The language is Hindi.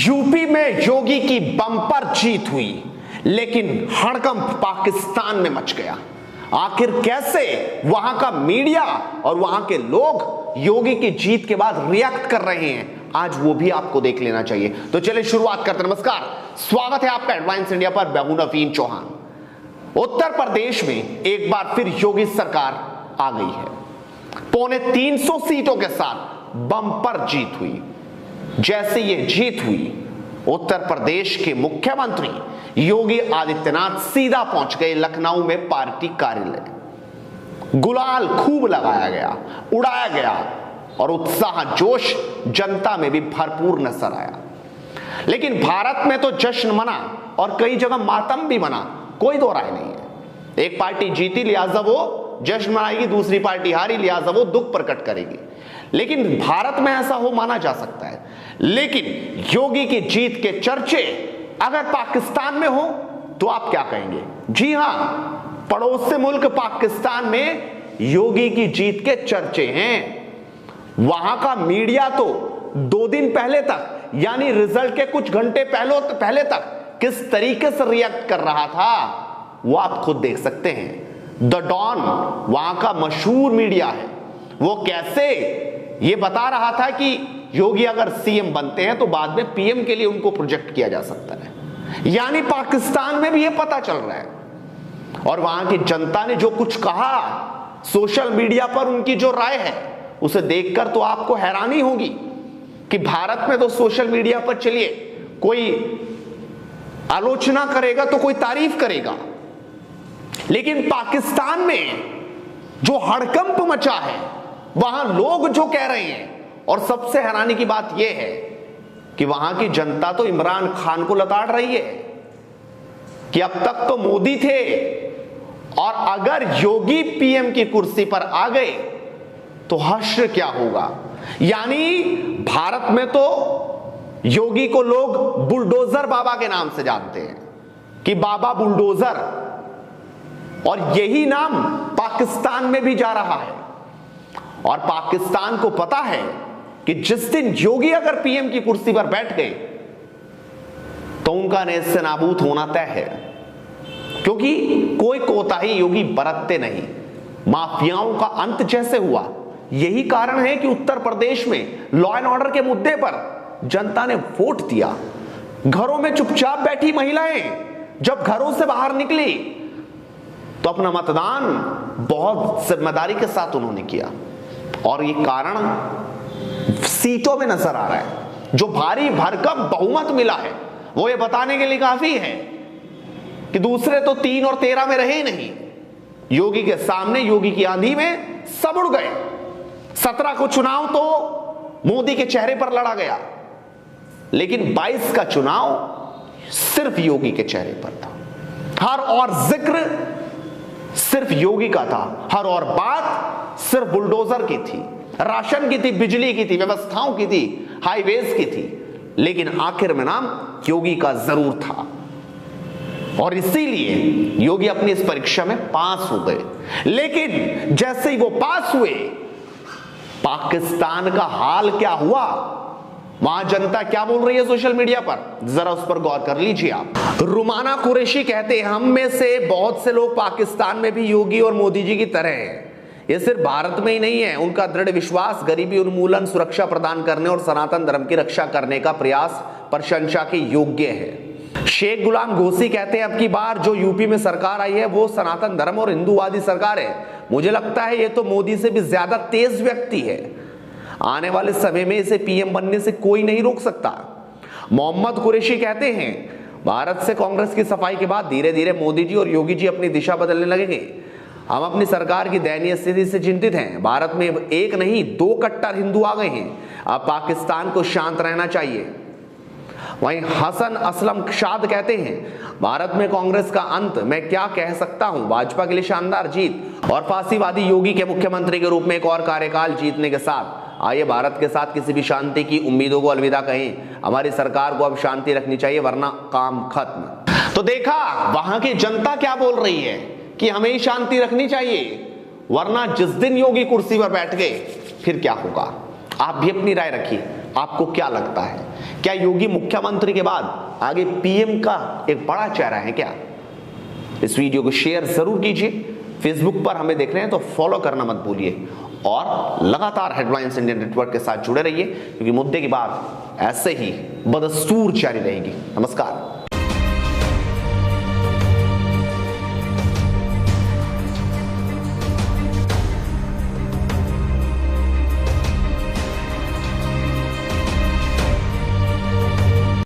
यूपी में योगी की बम्पर जीत हुई, लेकिन हड़कंप पाकिस्तान में मच गया। आखिर कैसे वहां का मीडिया और वहां के लोग योगी की जीत के बाद रिएक्ट कर रहे हैं, आज वो भी आपको देख लेना चाहिए। तो चलिए शुरुआत करते हैं। नमस्कार, स्वागत है आपका एडवांस इंडिया पर। मैं हूं नवीन चौहान। उत्तर प्रदेश में एक बार फिर योगी सरकार आ गई है। पौने 300 सीटों के साथ बम्पर जीत हुई। जैसे ये जीत हुई, उत्तर प्रदेश के मुख्यमंत्री योगी आदित्यनाथ सीधा पहुंच गए लखनऊ में पार्टी कार्यालय। गुलाल खूब लगाया गया, उड़ाया गया और उत्साह जोश जनता में भी भरपूर नजर आया। लेकिन भारत में तो जश्न मना और कई जगह मातम भी मना, कोई दो राय नहीं है। एक पार्टी जीती लिहाजा वो जश्न मनाएगी, दूसरी पार्टी हारी लिहाजा वो दुख प्रकट करेगी। लेकिन भारत में ऐसा हो माना जा सकता है। लेकिन योगी की जीत के चर्चे अगर पाकिस्तान में हो तो आप क्या कहेंगे? जी हां, पड़ोसी मुल्क पाकिस्तान में योगी की जीत के चर्चे हैं। वहां का मीडिया तो 2 दिन पहले तक, यानी रिजल्ट के कुछ घंटे पहले तक किस तरीके से रिएक्ट कर रहा था वो आप खुद देख सकते हैं। द डॉन वहां का मशहूर मीडिया है, वो कैसे ये बता रहा था कि योगी अगर सीएम बनते हैं तो बाद में पीएम के लिए उनको प्रोजेक्ट किया जा सकता है। यानी पाकिस्तान में भी ये पता चल रहा है। और वहां की जनता ने जो कुछ कहा, सोशल मीडिया पर उनकी जो राय है, उसे देखकर तो आपको हैरानी होगी कि भारत में तो सोशल मीडिया पर चलिए कोई आलोचना करेगा तो कोई तारीफ करेगा, लेकिन पाकिस्तान में जो हड़कंप मचा है, वहां लोग जो कह रहे हैं, और सबसे हैरानी की बात यह है कि वहां की जनता तो इमरान खान को लताड़ रही है कि अब तक तो मोदी थे और अगर योगी पीएम की कुर्सी पर आ गए तो हश्र क्या होगा। यानी भारत में तो योगी को लोग बुलडोजर बाबा के नाम से जानते हैं कि बाबा बुलडोजर, और यही नाम पाकिस्तान में भी जा रहा है। और पाकिस्तान को पता है कि जिस दिन योगी अगर पीएम की कुर्सी पर बैठ गए तो उनका नेस्त नाबूद होना तय है, क्योंकि कोई कोताही योगी बरतते नहीं। माफियाओं का अंत जैसे हुआ, यही कारण है कि उत्तर प्रदेश में लॉ एंड ऑर्डर के मुद्दे पर जनता ने वोट दिया। घरों में चुपचाप बैठी महिलाएं जब घरों से बाहर निकली तो अपना मतदान बहुत जिम्मेदारी के साथ उन्होंने किया, और ये कारण सीटों में नजर आ रहा है। जो भारी भरकम बहुमत मिला है वो ये बताने के लिए काफी है कि दूसरे तो 3 और 13 में रहे ही नहीं। योगी के सामने, योगी की आंधी में सब उड़ गए। 17 को चुनाव तो मोदी के चेहरे पर लड़ा गया, लेकिन 22 का चुनाव सिर्फ योगी के चेहरे पर था। हर और जिक्र सिर्फ योगी का था, हर और बात सिर्फ बुलडोजर की थी, राशन की थी, बिजली की थी, व्यवस्थाओं की थी, हाईवेज की थी, लेकिन आखिर में नाम योगी का जरूर था। और इसीलिए योगी अपनी इस परीक्षा में पास हो गए। लेकिन जैसे ही वो पास हुए, पाकिस्तान का हाल क्या हुआ, वहां जनता क्या बोल रही है सोशल मीडिया पर, जरा उस पर गौर कर लीजिए आप। रुमाना कुरैशी कहते हैं, हम में से बहुत से लोग पाकिस्तान में भी योगी और मोदी जी की तरह हैं। ये सिर्फ भारत में ही नहीं है, उनका दृढ़ विश्वास गरीबी उन्मूलन, सुरक्षा प्रदान करने और सनातन धर्म की रक्षा करने का प्रयास प्रशंसा के योग्य है। शेख गुलाम घोसी कहते हैं, अब की बार जो यूपी में सरकार आई है वो सनातन धर्म और हिंदूवादी सरकार है। मुझे लगता है ये तो मोदी से भी ज्यादा तेज व्यक्ति है। आने वाले समय में इसे पीएम बनने से कोई नहीं रोक सकता। मोहम्मद कुरैशी कहते हैं, भारत से कांग्रेस की सफाई के बाद धीरे धीरे मोदी जी और योगी जी अपनी दिशा बदलने लगेंगे। हम अपनी सरकार की दयनीय स्थिति से चिंतित हैं। भारत में एक नहीं 2 कट्टर हिंदू आ गए हैं। अब पाकिस्तान को शांत रहना चाहिए। वहीं हसन असलम शाद कहते हैं, भारत में कांग्रेस का अंत मैं क्या कह सकता हूं, भाजपा के लिए शानदार जीत और फांसीवादी योगी के मुख्यमंत्री के रूप में एक और कार्यकाल जीतने के साथ आइए भारत के साथ किसी भी शांति की उम्मीदों को अलविदा कहें। हमारी सरकार को अब शांति रखनी चाहिए, वरना काम खत्म। तो देखा वहां की जनता क्या बोल रही है कि हमें ही शांति रखनी चाहिए, वरना जिस दिन योगी कुर्सी पर बैठ गए फिर क्या होगा। आप भी अपनी राय रखिए, आपको क्या लगता है? क्या योगी मुख्यमंत्री के बाद आगे पीएम का एक बड़ा चेहरा है क्या? इस वीडियो को शेयर जरूर कीजिए। फेसबुक पर हमें देख रहे हैं तो फॉलो करना मत भूलिए और लगातार हेडलाइंस इंडिया नेटवर्क के साथ जुड़े रहिए, क्योंकि मुद्दे की बात ऐसे ही बदस्तूर जारी रहेगी। नमस्कार।